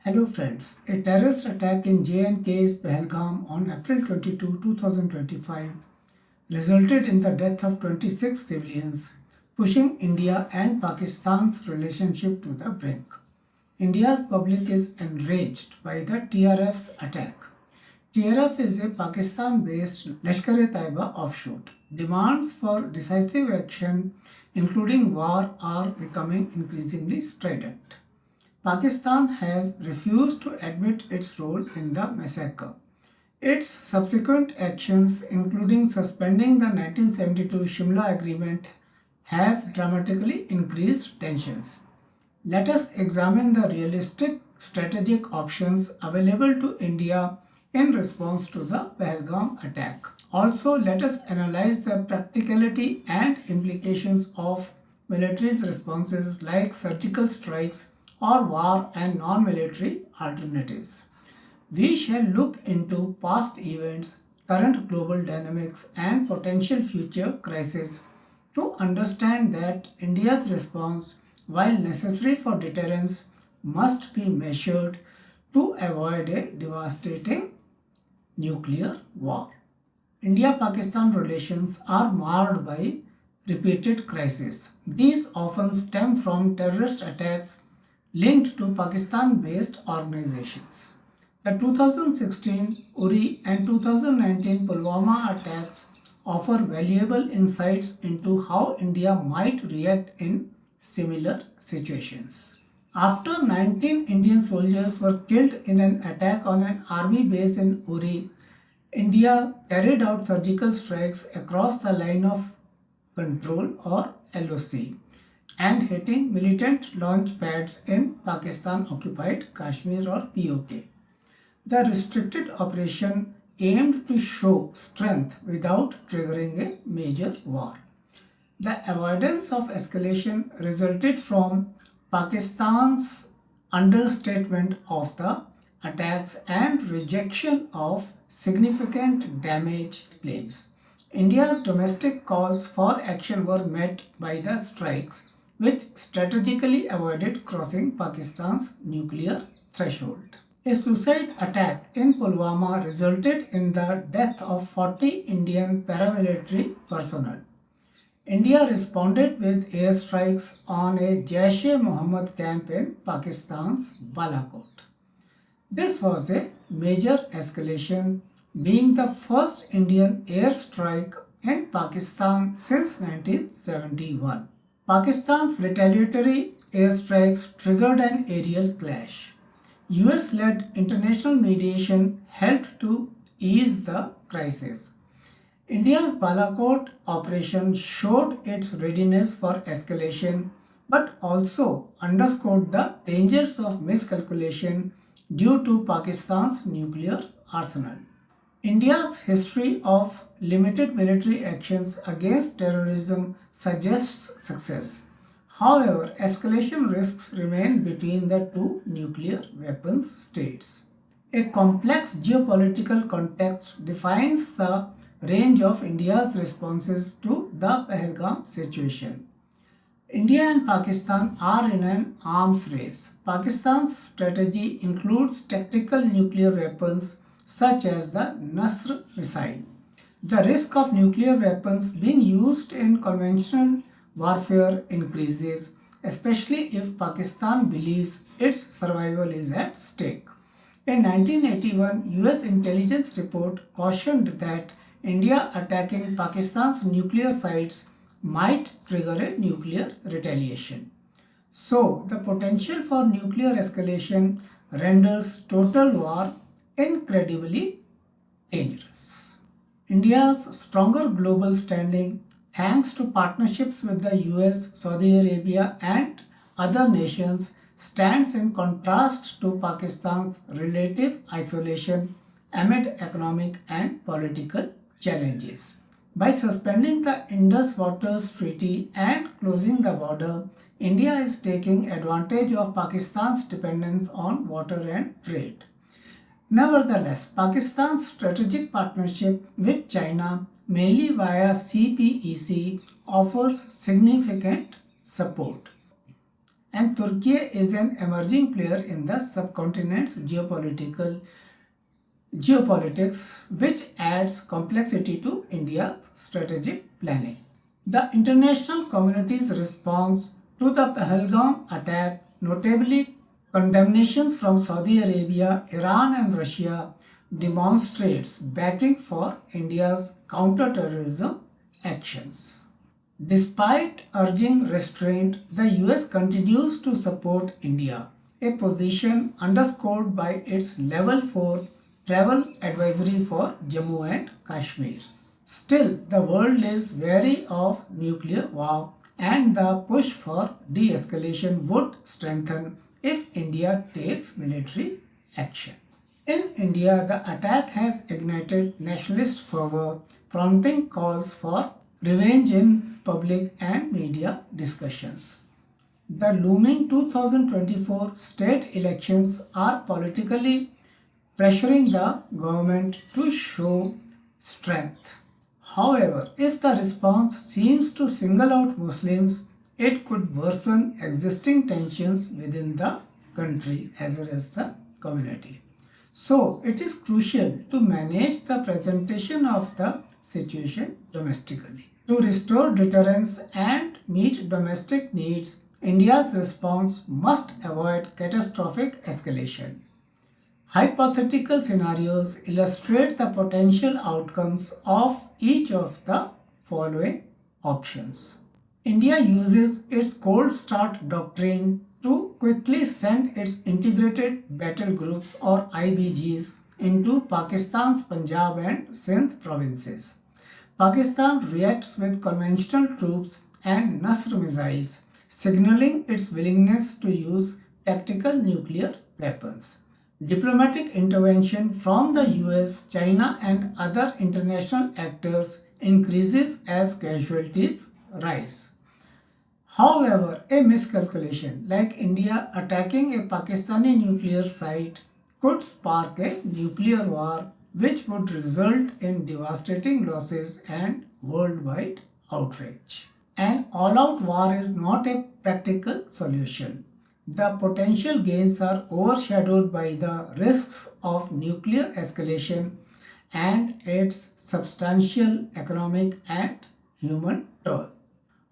Hello friends, a terrorist attack in J&K's Pelgam on April 22, 2025 resulted in the death of 26 civilians, pushing India and Pakistan's relationship to the brink. India's public is enraged by the TRF's attack. TRF is a Pakistan-based Lashkar-e-Taiba offshoot. Demands for decisive action, including war, are becoming increasingly strident. Pakistan has refused to admit its role in the massacre. Its subsequent actions, including suspending the 1972 Shimla Agreement, have dramatically increased tensions. Let us examine the realistic strategic options available to India in response to the Pelgam attack. Also, let us analyze the practicality and implications of military's responses like surgical strikes or war and non-military alternatives. We shall look into past events, current global dynamics, and potential future crises to understand that India's response, while necessary for deterrence, must be measured to avoid a devastating nuclear war. India-Pakistan relations are marred by repeated crises. These often stem from terrorist attacks linked to Pakistan-based organizations. The 2016 Uri and 2019 Pulwama attacks offer valuable insights into how India might react in similar situations. After 19 Indian soldiers were killed in an attack on an army base in Uri, India carried out surgical strikes across the line of control or LOC and hitting militant launch pads in Pakistan-occupied Kashmir or POK. The restricted operation aimed to show strength without triggering a major war. The avoidance of escalation resulted from Pakistan's understatement of the attacks and rejection of significant damage claims. India's domestic calls for action were met by the strikes, which strategically avoided crossing Pakistan's nuclear threshold. A suicide attack in Pulwama resulted in the death of 40 Indian paramilitary personnel. India responded with airstrikes on a Jaish-e-Mohammed camp in Pakistan's Balakot. This was a major escalation, being the first Indian airstrike in Pakistan since 1971. Pakistan's retaliatory airstrikes triggered an aerial clash. US-led international mediation helped to ease the crisis. India's Balakot operation showed its readiness for escalation but also underscored the dangers of miscalculation due to Pakistan's nuclear arsenal. India's history of limited military actions against terrorism suggests success. However, escalation risks remain between the two nuclear weapons states. A complex geopolitical context defines the range of India's responses to the Pelgam situation. India and Pakistan are in an arms race. Pakistan's strategy includes tactical nuclear weapons such as the Nasr missile. The risk of nuclear weapons being used in conventional warfare increases, especially if Pakistan believes its survival is at stake. In 1981, US intelligence report cautioned that India attacking Pakistan's nuclear sites might trigger a nuclear retaliation. So, the potential for nuclear escalation renders total war incredibly dangerous. India's stronger global standing, thanks to partnerships with the US, Saudi Arabia, and other nations, stands in contrast to Pakistan's relative isolation amid economic and political challenges. By suspending the Indus Waters Treaty and closing the border, India is taking advantage of Pakistan's dependence on water and trade. Nevertheless, Pakistan's strategic partnership with China, mainly via CPEC, offers significant support. and Turkey is an emerging player in the subcontinent's geopolitics, which adds complexity to India's strategic planning. The international community's response to the Pahalgam attack, notably condemnations from Saudi Arabia, Iran, and Russia, demonstrates backing for India's counter-terrorism actions. Despite urging restraint, the US continues to support India, a position underscored by its Level 4 travel advisory for Jammu and Kashmir. Still, the world is wary of nuclear war, and the push for de-escalation would strengthen if India takes military action. In India, the attack has ignited nationalist fervor, prompting calls for revenge in public and media discussions. The looming 2024 state elections are politically pressuring the government to show strength. However, if the response seems to single out Muslims, it could worsen existing tensions within the country as well as the community. So, it is crucial to manage the presentation of the situation domestically. To restore deterrence and meet domestic needs, India's response must avoid catastrophic escalation. Hypothetical scenarios illustrate the potential outcomes of each of the following options. India uses its cold start doctrine to quickly send its integrated battle groups or IBGs into Pakistan's Punjab and Sindh provinces. Pakistan reacts with conventional troops and Nasr missiles, signaling its willingness to use tactical nuclear weapons. Diplomatic intervention from the US, China, and other international actors increases as casualties rise. However, a miscalculation like India attacking a Pakistani nuclear site could spark a nuclear war, which would result in devastating losses and worldwide outrage. An all-out war is not a practical solution. The potential gains are overshadowed by the risks of nuclear escalation and its substantial economic and human toll.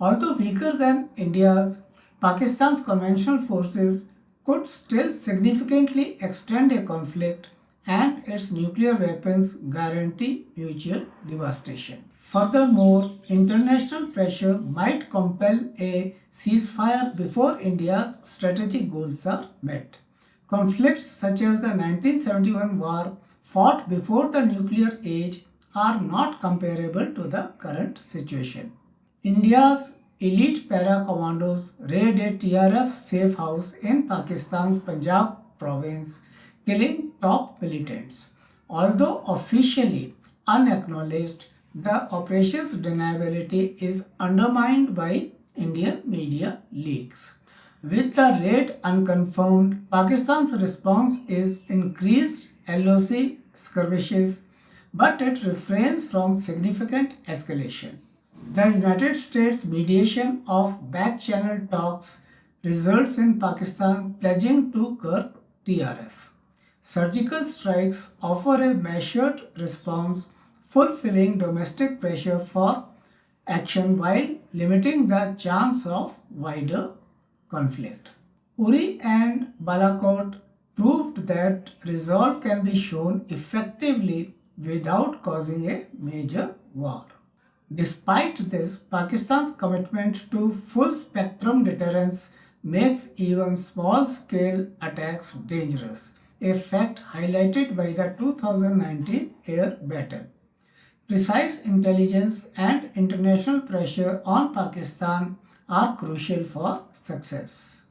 Although weaker than India's, Pakistan's conventional forces could still significantly extend a conflict, and its nuclear weapons guarantee mutual devastation. Furthermore, international pressure might compel a ceasefire before India's strategic goals are met. Conflicts such as the 1971 war fought before the nuclear age are not comparable to the current situation. India's elite para-commandos raided a TRF safe house in Pakistan's Punjab province, killing top militants. Although officially unacknowledged, the operation's deniability is undermined by Indian media leaks. With the raid unconfirmed, Pakistan's response is increased LOC skirmishes, but it refrains from significant escalation. The United States' mediation of back-channel talks results in Pakistan pledging to curb TRF. Surgical strikes offer a measured response, fulfilling domestic pressure for action while limiting the chance of wider conflict. Uri and Balakot proved that resolve can be shown effectively without causing a major war. Despite this, Pakistan's commitment to full-spectrum deterrence makes even small-scale attacks dangerous, a fact highlighted by the 2019 air battle. Precise intelligence and international pressure on Pakistan are crucial for success.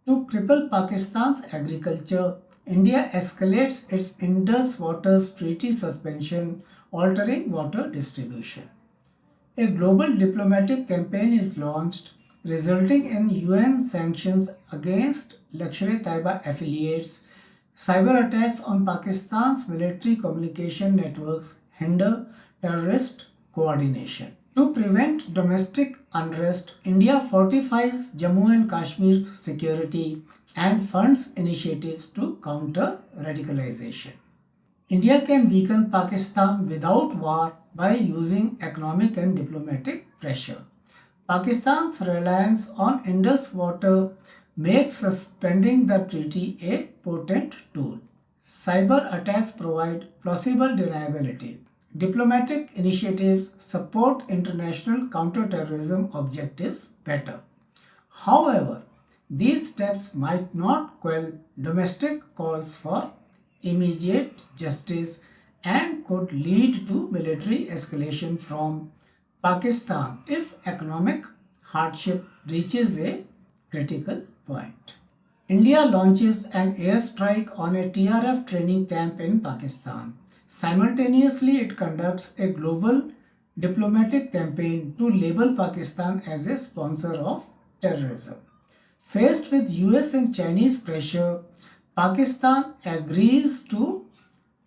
To cripple Pakistan's agriculture, India escalates its Indus Waters Treaty suspension, altering water distribution. A global diplomatic campaign is launched, resulting in UN sanctions against Lashkar-e-Taiba affiliates. Cyber attacks on Pakistan's military communication networks hinder terrorist coordination. To prevent domestic unrest, India fortifies Jammu and Kashmir's security and funds initiatives to counter radicalization. India can weaken Pakistan without war by using economic and diplomatic pressure. Pakistan's reliance on Indus water makes suspending the treaty a potent tool. Cyber attacks provide plausible deniability. Diplomatic initiatives support international counterterrorism objectives better. However, these steps might not quell domestic calls for immediate justice and could lead to military escalation from Pakistan if economic hardship reaches a critical point. India launches an airstrike on a TRF training camp in Pakistan. Simultaneously, it conducts a global diplomatic campaign to label Pakistan as a sponsor of terrorism. Faced with US and Chinese pressure, Pakistan agrees to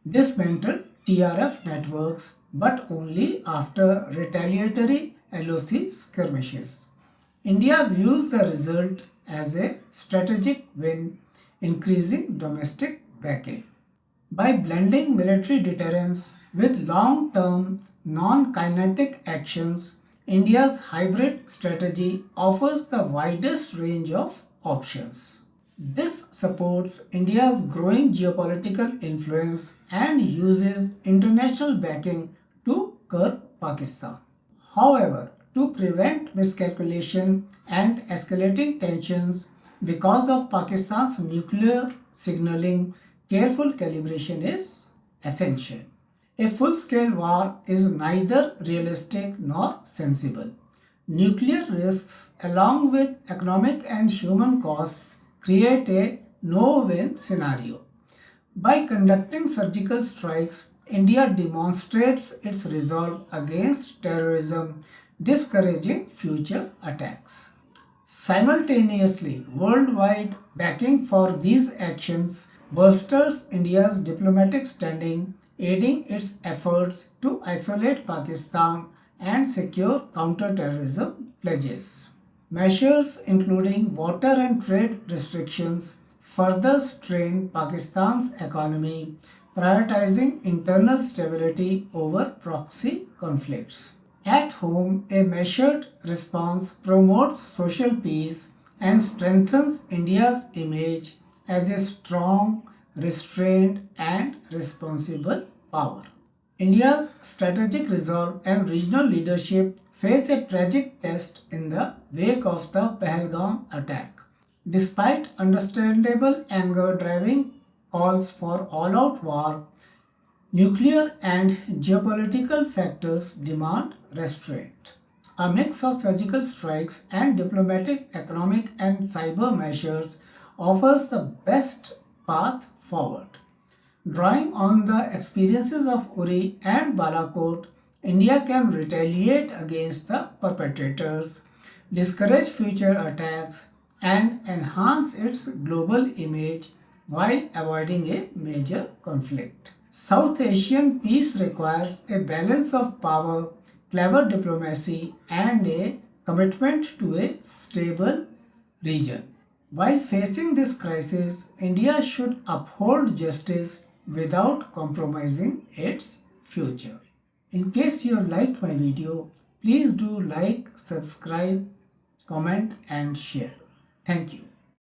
dismantle TRF networks but only after retaliatory LOC skirmishes. India views the result as a strategic win, increasing domestic backing. By blending military deterrence with long-term non-kinetic actions, India's hybrid strategy offers the widest range of options. This supports India's growing geopolitical influence and uses international backing to curb Pakistan. However, to prevent miscalculation and escalating tensions because of Pakistan's nuclear signaling, careful calibration is essential. A full-scale war is neither realistic nor sensible. Nuclear risks, along with economic and human costs, create a no-win scenario. By conducting surgical strikes, India demonstrates its resolve against terrorism, discouraging future attacks. Simultaneously, worldwide backing for these actions bolsters India's diplomatic standing, aiding its efforts to isolate Pakistan and secure counter-terrorism pledges. Measures including water and trade restrictions further strain Pakistan's economy, prioritizing internal stability over proxy conflicts. At home, a measured response promotes social peace and strengthens India's image as a strong, restrained, and responsible power. India's strategic resolve and regional leadership face a tragic test in the wake of the Pahalgam attack. Despite understandable anger driving calls for all-out war, nuclear and geopolitical factors demand restraint. A mix of surgical strikes and diplomatic, economic, and cyber measures offers the best path forward. Drawing on the experiences of Uri and Balakot, India can retaliate against the perpetrators, discourage future attacks, and enhance its global image while avoiding a major conflict. South Asian peace requires a balance of power, clever diplomacy, and a commitment to a stable region. While facing this crisis, India should uphold justice without compromising its future. In case you have liked my video, please do like, subscribe, comment and share. Thank you.